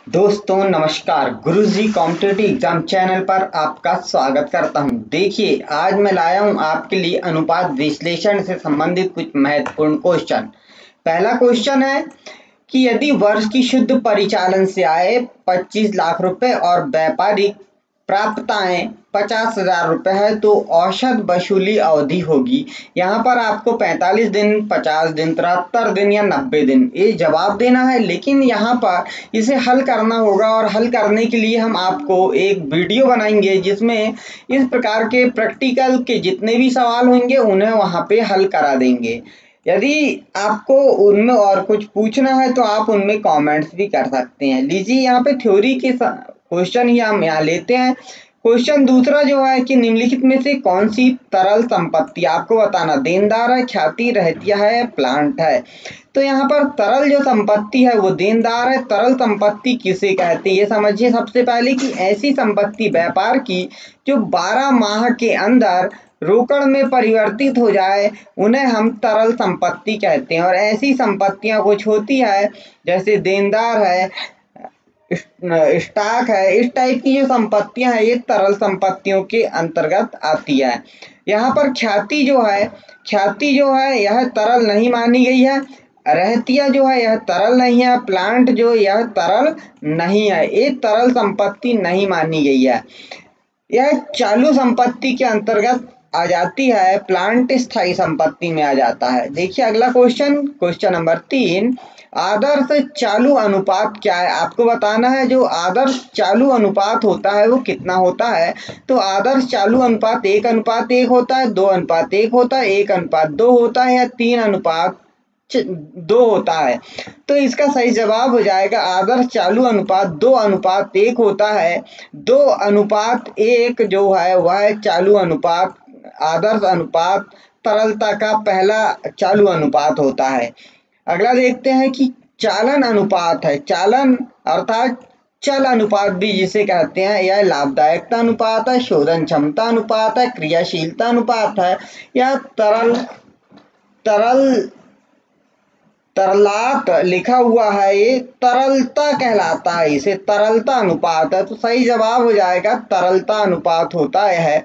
दोस्तों नमस्कार, गुरुजी competitive exam channel पर आपका स्वागत करता हूं। देखिए, आज मैं लाया हूं आपके लिए अनुपात विश्लेषण से संबंधित कुछ महत्वपूर्ण क्वेश्चन। पहला क्वेश्चन है कि यदि वर्ष की शुद्ध परिचालन से आय 25 लाख रुपए और व्यापारिक प्राप्ताएं 50,000 रुपए है तो औसत वसूली अवधि होगी। यहाँ पर आपको 45 दिन, 50 दिन, 73 दिन या 90 दिन ये जवाब देना है, लेकिन यहाँ पर इसे हल करना होगा और हल करने के लिए हम आपको एक वीडियो बनाएंगे जिसमें इस प्रकार के प्रैक्टिकल के जितने भी सवाल होंगे उन्हें वहाँ पे हल करा देंगे। यदि आपको उनमें और कुछ पूछना है तो आप उनमें कमेंट्स भी कर सकते हैं। लीजिए, यहाँ पे थ्योरी के क्वेश्चन ही हम यहाँ लेते हैं। क्वेश्चन दूसरा जो है कि निम्नलिखित में से कौन सी तरल संपत्ति, आपको बताना देनदार है, ख्याति, रहतिया है, प्लांट है। तो यहाँ पर तरल जो संपत्ति है वो देनदार है। तरल संपत्ति किसे कहते हैं ये समझिए सबसे पहले कि ऐसी संपत्ति व्यापार की जो 12 माह के अंदर रोकड़ में परिवर्तित हो जाए उन्हें हम तरल संपत्ति कहते हैं। और ऐसी संपत्तियां कुछ होती है जैसे देनदार है, स्टॉक है, इस टाइप की जो संपत्तियां हैं ये तरल संपत्तियों के अंतर्गत आती है। यहाँ पर ख्याति जो है यह तरल नहीं मानी गई है। रहतिया जो है यह तरल नहीं है। प्लांट जो यह तरल नहीं है, ये तरल संपत्ति नहीं मानी गई है। यह चालू संपत्ति के अंतर्गत आ जाती है। प्लांट स्थायी संपत्ति में आ जाता है। देखिए अगला क्वेश्चन नंबर 3, आदर्श चालू अनुपात क्या है। आपको बताना है जो आदर्श चालू अनुपात होता है वो कितना होता है। तो आदर्श चालू अनुपात 1:1 होता है, 2:1 होता है, 1:2 होता है या 3:2 होता है। तो इसका सही जवाब हो जाएगा आदर्श चालू अनुपात 2:1 होता है। 2:1 जो है वह चालू अनुपात, आदर्श अनुपात तरलता का पहला चालू अनुपात होता है। अगला देखते हैं कि चालन अनुपात है। चालन अर्थात चल अनुपात भी जिसे कहते हैं, यह लाभदायकता अनुपात है, शोधन क्षमता अनुपात है, क्रियाशीलता अनुपात है या तरलात लिखा हुआ है, ये तरलता कहलाता है, इसे तरलता अनुपात है। तो सही जवाब हो जाएगा तरलता अनुपात होता है।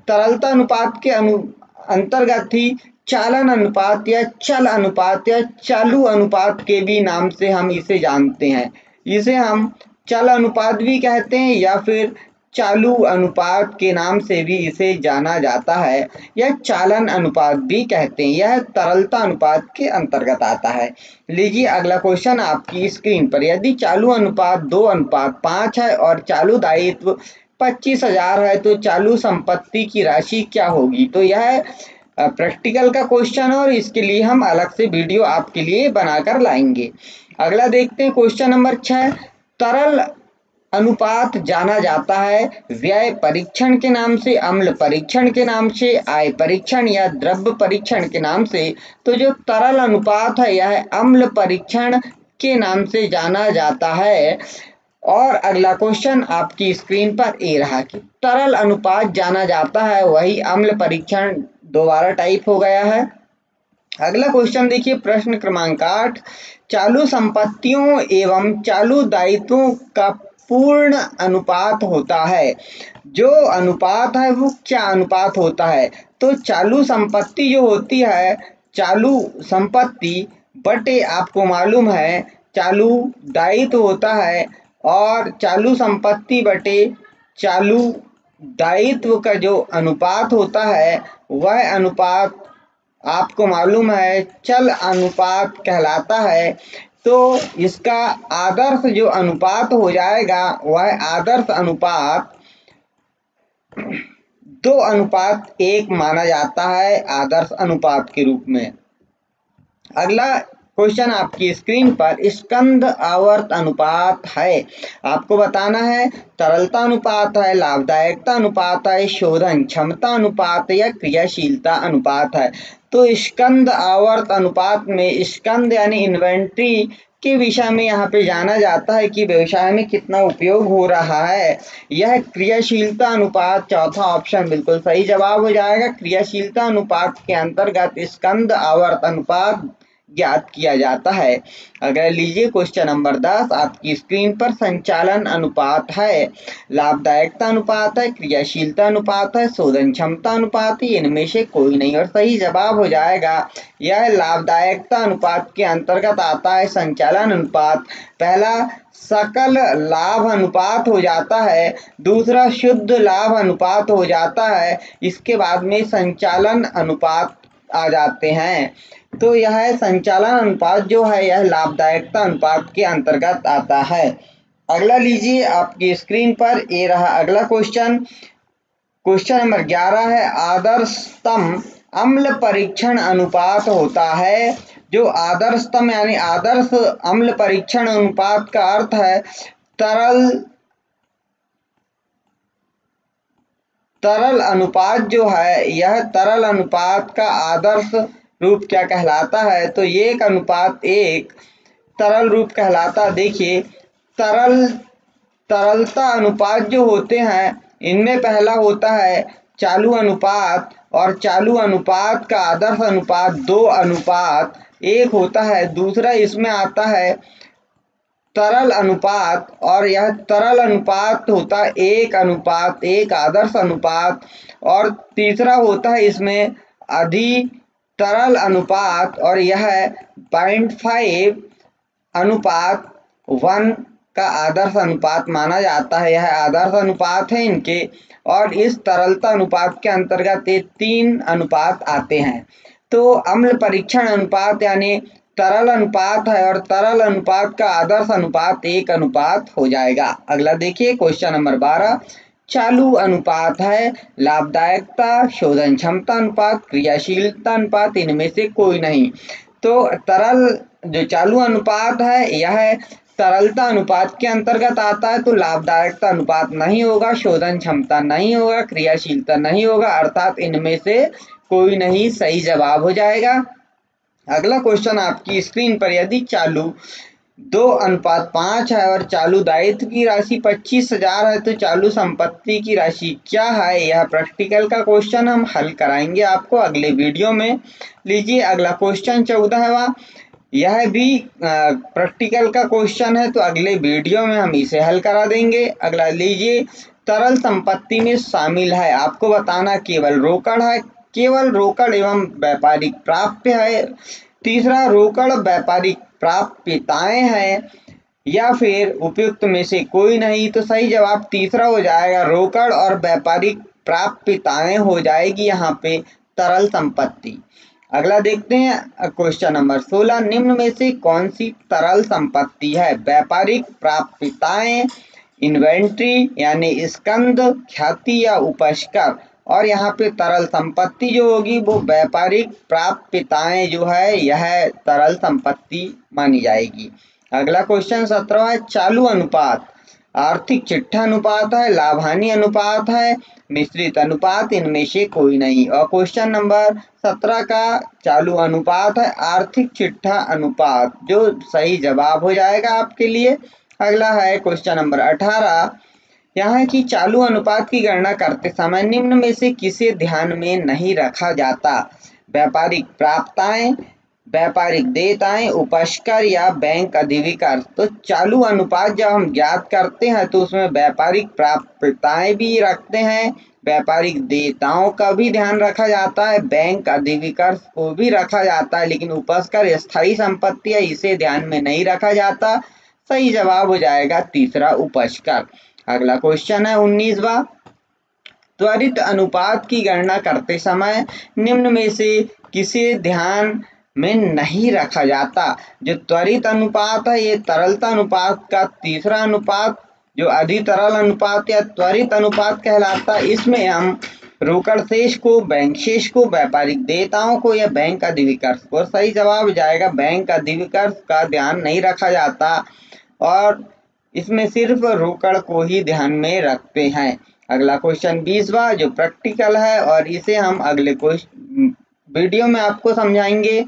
तरलता अनुपात के अंतर्गत ही चालन अनुपात या चल अनुपात या चालू अनुपात के भी नाम से हम इसे जानते हैं। इसे हम चल अनुपात भी कहते हैं या फिर चालू अनुपात के नाम से भी इसे जाना जाता है या चालन अनुपात भी कहते हैं। यह तरलता अनुपात के अंतर्गत आता है। लीजिए अगला क्वेश्चन आपकी स्क्रीन पर, यदि चालू अनुपात 2:5 है और चालू दायित्व 25,000 है तो चालू संपत्ति की राशि क्या होगी। तो यह प्रैक्टिकल का क्वेश्चन है और इसके लिए हम अलग से वीडियो आपके लिए बनाकर लाएंगे। अगला देखते हैं क्वेश्चन नंबर 6, तरल अनुपात जाना जाता है व्यय परीक्षण के नाम से, अम्ल परीक्षण के नाम से, आय परीक्षण या द्रव्य परीक्षण के नाम से। तो जो तरल अनुपात है यह अम्ल परीक्षण के नाम से जाना जाता है। और अगला क्वेश्चन आपकी स्क्रीन पर ये रहा कि तरल अनुपात जाना जाता है वही अम्ल परीक्षण दोबारा टाइप हो गया है। अगला क्वेश्चन देखिए, प्रश्न क्रमांक 8, चालू संपत्तियों एवं चालू दायित्वों का पूर्ण अनुपात होता है। जो अनुपात है वो क्या अनुपात होता है। तो चालू संपत्ति जो होती है, चालू संपत्ति बटे आपको मालूम है चालू दायित्व होता है, और चालू संपत्ति बटे चालू दायित्व का जो अनुपात होता है वह अनुपात आपको मालूम है चल अनुपात कहलाता है। तो इसका आदर्श जो अनुपात हो जाएगा वह आदर्श अनुपात 2:1 माना जाता है आदर्श अनुपात के रूप में। अगला क्वेश्चन आपकी स्क्रीन पर स्कंद आवर्त अनुपात है। आपको बताना है तरलता अनुपात है, लाभदायकता अनुपात है, शोधन क्षमता अनुपात या क्रियाशीलता अनुपात है। तो स्कंद आवर्त अनुपात में स्कंद यानी इन्वेंट्री के विषय में यहाँ पे जाना जाता है कि व्यवसाय में कितना उपयोग हो रहा है। यह क्रियाशीलता अनुपात, चौथा ऑप्शन बिल्कुल सही जवाब हो जाएगा। क्रियाशीलता अनुपात के अंतर्गत स्कंद आवर्त अनुपात ज्ञात किया जाता है। अगर लीजिए क्वेश्चन नंबर 10 आपकी स्क्रीन पर संचालन अनुपात है, लाभदायकता अनुपात है, क्रियाशीलता अनुपात है, शोधन क्षमता अनुपात है, इनमें से कोई नहीं। और सही जवाब हो जाएगा यह लाभदायकता अनुपात के अंतर्गत आता है संचालन अनुपात। पहला सकल लाभ अनुपात हो जाता है, दूसरा शुद्ध लाभ अनुपात हो जाता है, इसके बाद में संचालन अनुपात आ जाते हैं। तो यह संचालन अनुपात जो है यह लाभदायकता अनुपात के अंतर्गत आता है। अगला लीजिए आपकी स्क्रीन पर, ये रहा अगला क्वेश्चन। क्वेश्चन नंबर 11 है, आदर्शतम अम्ल परीक्षण अनुपात होता है। जो आदर्शतम यानी आदर्श अम्ल परीक्षण अनुपात का अर्थ है तरल अनुपात जो है, यह तरल अनुपात का आदर्श रूप क्या कहलाता है, तो 1:1 तरल रूप कहलाता। देखिए तरलता अनुपात जो होते हैं इनमें पहला होता है चालू अनुपात, और चालू अनुपात का आदर्श अनुपात 2:1 होता है। दूसरा इसमें आता है तरल अनुपात, और यह तरल अनुपात होता है 1:1 आदर्श अनुपात। और तीसरा होता है इसमें अधि तरल अनुपात, और यह 0.5:1 का आदर्श अनुपात माना जाता है। यह आदर्श अनुपात है इनके, और इस तरलता अनुपात के अंतर्गत ये 3 अनुपात आते हैं। तो अम्ल परीक्षण अनुपात यानी तरल अनुपात है, और तरल अनुपात का आदर्श अनुपात 1:1 हो जाएगा। अगला देखिए क्वेश्चन नंबर 12, चालू अनुपात है, लाभदायकता, शोधन क्षमता अनुपात, क्रियाशीलता अनुपात, इनमें से कोई नहीं। तो तरल जो चालू अनुपात है यह तरलता अनुपात के अंतर्गत आता है, तो लाभदायकता अनुपात नहीं होगा, शोधन क्षमता नहीं होगा, क्रियाशीलता नहीं होगा, अर्थात इनमें से कोई नहीं सही जवाब हो जाएगा। अगला क्वेश्चन आपकी स्क्रीन पर, यदि चालू 2:5 है और चालू दायित्व की राशि 25,000 है, तो चालू संपत्ति की राशि क्या है? यह प्रैक्टिकल का क्वेश्चन हम हल कराएंगे आपको अगले वीडियो में। लीजिए अगला क्वेश्चन 14वां, यह भी प्रैक्टिकल का क्वेश्चन है, तो अगले वीडियो में हम इसे हल करा देंगे। अगला लीजिए, तरल संपत्ति में शामिल है, आपको बताना केवल रोकड़ है, केवल रोकड़ एवं व्यापारिक प्राप्य है। तीसरा रोकड़ व्यापारिक प्राप्यताएं हैं, या फिर उपयुक्त में से कोई नहीं। तो सही जवाब तीसरा हो जाएगा, रोकड़ और व्यापारिक प्राप्यताएं हो जाएगी यहाँ पे तरल संपत्ति। अगला देखते हैं क्वेश्चन नंबर 16, निम्न में से कौन सी तरल संपत्ति है? व्यापारिक प्राप्यताएं, इन्वेंट्री यानी स्कंद, ख्याति या उपस्कर। और यहाँ पे तरल संपत्ति जो होगी वो व्यापारिक प्राप्यताएं जो है यह तरल संपत्ति मानी जाएगी। अगला क्वेश्चन 17 है, चालू अनुपात आर्थिक चिट्ठा अनुपात है, लाभ हानि अनुपात है, मिश्रित अनुपात, इनमें से कोई नहीं। और क्वेश्चन नंबर 17 का चालू अनुपात है आर्थिक चिट्ठा अनुपात, जो सही जवाब हो जाएगा आपके लिए। अगला है क्वेश्चन नंबर 18, यहाँ की चालू अनुपात की गणना करते समय निम्न में से किसे ध्यान में नहीं रखा जाता? व्यापारिक प्राप्ताएं, व्यापारिक देयताएं, उपस्कर या बैंक अधिविकर। तो चालू अनुपात जब हम ज्ञात करते हैं तो उसमें व्यापारिक प्राप्यताएं भी रखते हैं, व्यापारिक देयताओं का भी ध्यान रखा जाता है, बैंक अधिविकर को भी रखा जाता है, लेकिन उपस्कर स्थायी संपत्ति है इसे ध्यान में नहीं रखा जाता। सही जवाब हो जाएगा तीसरा, उपस्कर। अगला क्वेश्चन है 19वां, त्वरित अनुपात की गणना करते समय निम्न में से किसे ध्यान में नहीं रखा जाता? जो त्वरित अनुपात है ये तरलता अनुपात का तीसरा अनुपात जो अधितरल अनुपात या त्वरित अनुपात कहलाता है। इसमें हम रोकड़ शेष को, बैंक शेष को, व्यापारिक देयताओं को या बैंक अधिविकर को। सही जवाब हो जाएगा बैंक अधिविकर का ध्यान नहीं रखा जाता, और इसमें सिर्फ रोकड़ को ही ध्यान में रखते हैं। अगला क्वेश्चन 20वां जो प्रैक्टिकल है, और इसे हम अगले वीडियो में आपको समझाएंगे।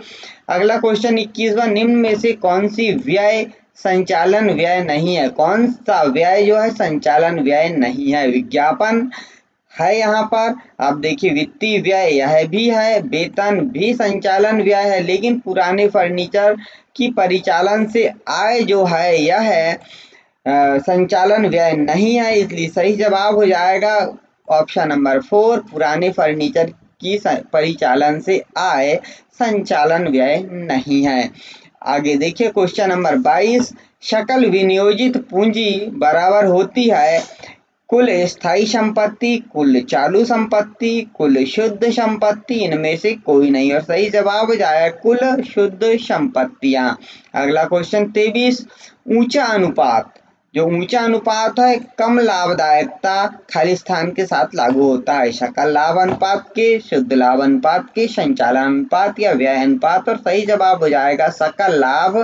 अगला क्वेश्चन 21वां, निम्न में से कौन सी व्यय संचालन व्यय नहीं है? कौन सा व्यय जो है संचालन व्यय नहीं है? विज्ञापन, है यहाँ पर। अब देखिए वित्तीय व्यय यह भी है, वेतन भी संचालन व्यय है, लेकिन पुराने फर्नीचर की परिचालन से आय जो है यह है संचालन व्यय नहीं है, इसलिए सही जवाब हो जाएगा ऑप्शन नंबर 4, पुराने फर्नीचर की परिचालन से आय संचालन व्यय नहीं है। आगे देखिए क्वेश्चन नंबर 22, सकल विनियोजित पूंजी बराबर होती है कुल स्थायी संपत्ति, कुल चालू संपत्ति, कुल शुद्ध संपत्ति, इनमें से कोई नहीं, और सही जवाब हो जाएगा कुल शुद्ध संपत्तियां। अगला क्वेश्चन 23, ऊंचा अनुपात, जो ऊंचा अनुपात है कम लाभदायकता खाली स्थान के साथ लागू होता है, सकल लाभ अनुपात के, शुद्ध लाभ अनुपात के, संचालन अनुपात या व्यय अनुपात, और सही जवाब हो जाएगा सकल लाभ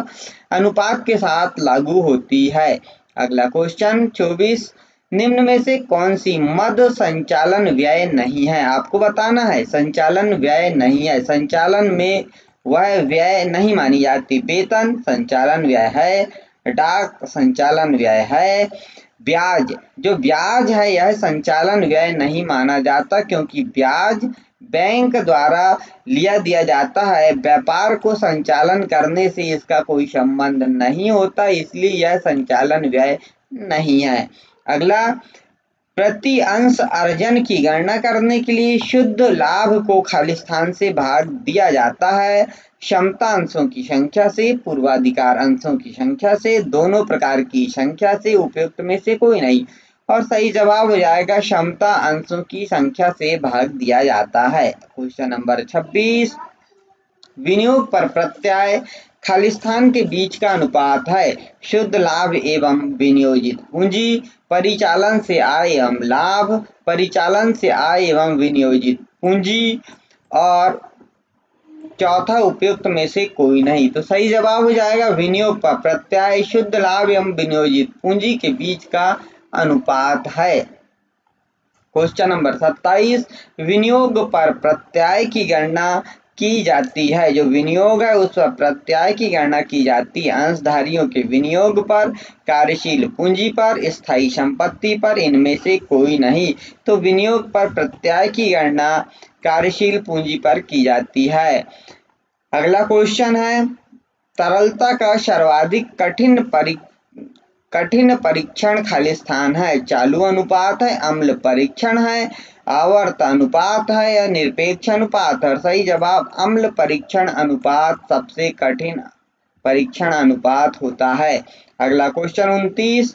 अनुपात के साथ लागू होती है। अगला क्वेश्चन 24, निम्न में से कौन सी मद संचालन व्यय नहीं है, आपको बताना है संचालन व्यय नहीं है, संचालन में वह व्यय नहीं मानी जाती, वेतन संचालन व्यय है, डाक संचालन व्यय है, ब्याज, जो ब्याज है यह संचालन व्यय नहीं माना जाता, क्योंकि ब्याज बैंक द्वारा लिया दिया जाता है, व्यापार को संचालन करने से इसका कोई संबंध नहीं होता, इसलिए यह संचालन व्यय नहीं है। अगला, प्रति अंश अर्जन की गणना करने के लिए शुद्ध लाभ को खाली स्थान से भाग दिया जाता है, क्षमता अंशों की संख्या से, पूर्वाधिकार अंशों की संख्या से, दोनों प्रकार की संख्या से, उपयुक्त में से कोई नहीं, और सही जवाब हो जाएगा क्षमता अंशों की संख्या से भाग दिया जाता है। क्वेश्चन नंबर 26, विनियोग पर प्रत्यय खाली स्थान के बीच का अनुपात है शुद्ध लाभ एवं विनियोजित पूंजी, परिचालन से आय एवं लाभ, परिचालन से आय एवं विनियोजित पूंजी, और चौथा उपयुक्त में से कोई नहीं, तो सही जवाब हो जाएगा विनियोग पर प्रत्यय शुद्ध लाभ एवं विनियोजित पूंजी के बीच का अनुपात है। क्वेश्चन नंबर 27, विनियोग पर प्रत्यय की गणना की जाती है, जो विनियोग है उस पर प्रत्यय की गणना की जाती है अंशधारियों के विनियोग पर, कार्यशील पूंजी पर, स्थायी संपत्ति पर, इनमें से कोई नहीं, तो विनियोग पर प्रत्यय की गणना कार्यशील पूंजी पर की जाती है। अगला क्वेश्चन है, तरलता का सर्वाधिक कठिन परीक्षण खाली स्थान है, चालू अनुपात है, अम्ल परीक्षण है, आवर्त अनुपात है या निरपेक्ष अनुपात, और सही जवाब अम्ल परीक्षण अनुपात सबसे कठिन परीक्षण अनुपात होता है। अगला क्वेश्चन 29,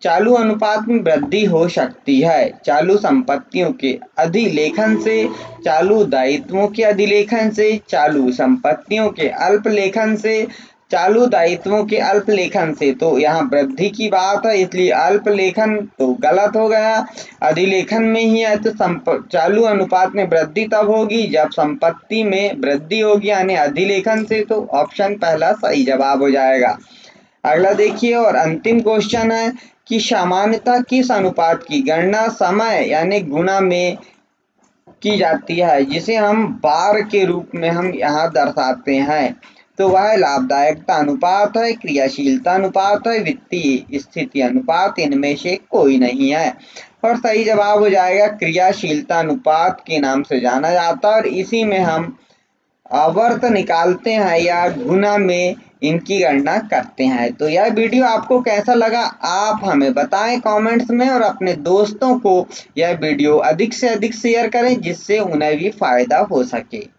चालू अनुपात में वृद्धि हो सकती है चालू संपत्तियों के अधिलेखन से, चालू दायित्वों के अधिलेखन से, चालू संपत्तियों के अल्पलेखन से, चालू दायित्वों के अल्पलेखन से, तो यहाँ वृद्धि की बात है इसलिए अल्पलेखन तो गलत हो गया, अधिलेखन में ही है, तो चालू अनुपात में वृद्धि तब होगी जब संपत्ति में वृद्धि होगी, यानी अधिलेखन से, तो ऑप्शन पहला सही जवाब हो जाएगा। अगला देखिए और अंतिम क्वेश्चन है कि सामान्यतः किस अनुपात की गणना समय यानी गुणा में की जाती है, जिसे हम बार के रूप में हम यहाँ दर्शाते हैं, तो वह लाभदायकता अनुपात है, क्रियाशीलता अनुपात है, वित्तीय स्थिति अनुपात, इनमें से कोई नहीं है, और सही जवाब हो जाएगा क्रियाशीलता अनुपात के नाम से जाना जाता है, और इसी में हम आवर्त निकालते हैं या गुना में इनकी गणना करते हैं। तो यह वीडियो आपको कैसा लगा आप हमें बताएं कमेंट्स में, और अपने दोस्तों को यह वीडियो अधिक से अधिक शेयर करें जिससे उन्हें भी फायदा हो सके।